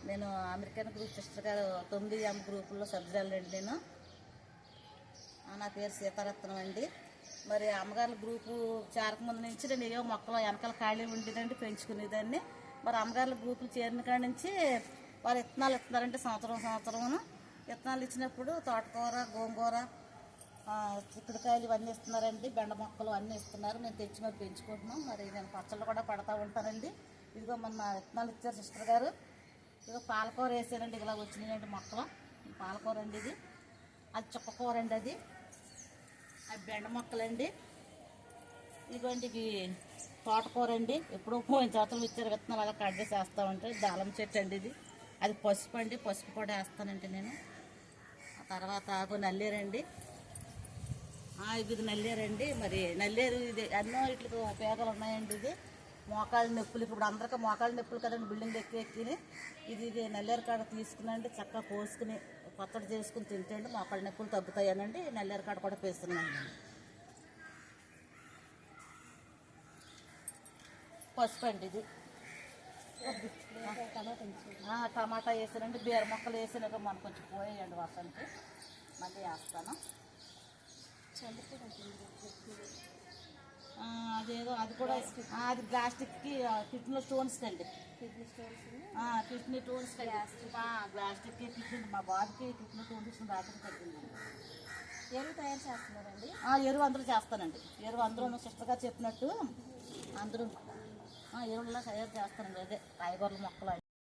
నేను American group sister గారు 9M గ్రూపుల్లో సభ్యురాలండి. నేను నా పేరు సీతారత్నం అండి. మరి అమ్మగారి గ్రూపు చేరకముందు నుంచి నేను ఏవో మొక్కలు వెనకాల ఖాళీ ఉండేదండి, పెంచుకునేదాన్ని. మరి అమ్మగారి గ్రూపులు చేరిన కాడి నుంచి వారు విత్తనాలు ఇస్తున్నారంటే సంవత్సరం విత్తనాలు ఇచ్చినప్పుడు తోటకూర, గోంగూర, చిక్కుడుకాయలు ఇవన్నీ ఇస్తున్నారండి. బెండ మొక్కలు అన్నీ ఇస్తున్నారు. మేము తెచ్చి మరి పెంచుకుంటున్నాం. మరి నేను పచ్చళ్ళు కూడా పడతా ఉంటానండి. ఇదిగో మొన్న విత్తనాలు ఇచ్చారు సిస్టర్ గారు. ఇదిగో పాలకూర వేసానండి, ఇలా వచ్చినాయండి మొక్కలు. పాలకూర అండి ఇది, అది చుక్కకూర అండి, అది బెండ మొక్కలండి. ఇదిగోండి ఇవి తోటకూర అండి. ఎప్పుడో పోయిన సంవత్సరం ఇచ్చారు విత్తనాలు, అలా కట్ చేసి వేస్తూ ఉంటాయి. దాళం చెట్టు అండి ఇది, అది పసుపు అండి, పసుపు కూడా వేస్తానండి నేను. ఆ తర్వాత నల్లేరండి, ఇది నల్లేరండి. మరి నల్లేరు ఇది ఎన్నో వీటికి ఉపయోగాలు ఉన్నాయండి. ఇది మోకాళ్ళ నొప్పులు, ఇప్పుడు అందరికీ మోకాళ్ళ నొప్పులు కదండి, బిల్డింగ్ ఎక్కి ఇది నల్లేరు కాడ తీసుకునండి చక్కగా కోసుకుని పచ్చడి చేసుకుని తింటండి మోకాళ్ళ నొప్పులు తగ్గుతాయనండి. నల్లేరు కాడ కూడా పేస్తున్నాను. పసుపు అండి ఇది, టమాటా వేసానండి. బీర మొక్కలు వేసినాక మనకు కొంచెం పోయాయండి వర్షానికి, మళ్ళీ వేస్తాను. అదేదో అది కూడా అది ప్లాస్టిక్కి కిడ్నీలో స్టోన్స్ అండి, కిడ్నీ స్టోన్స్ ప్లాస్టిక్కి కిడ్నీ, మా బాబుకి కిడ్నీ స్టోన్స్ రాత్రి తగ్గిందండి. ఎరువు తయారు చేస్తున్నారండి? ఎరువు అందరూ చేస్తానండి. ఎరువు అందరూ సిస్టర్ గారు చెప్పినట్టు అందరూ ఎరువులా తయారు చేస్తానండి. అదే కాయగూరల మొక్కలు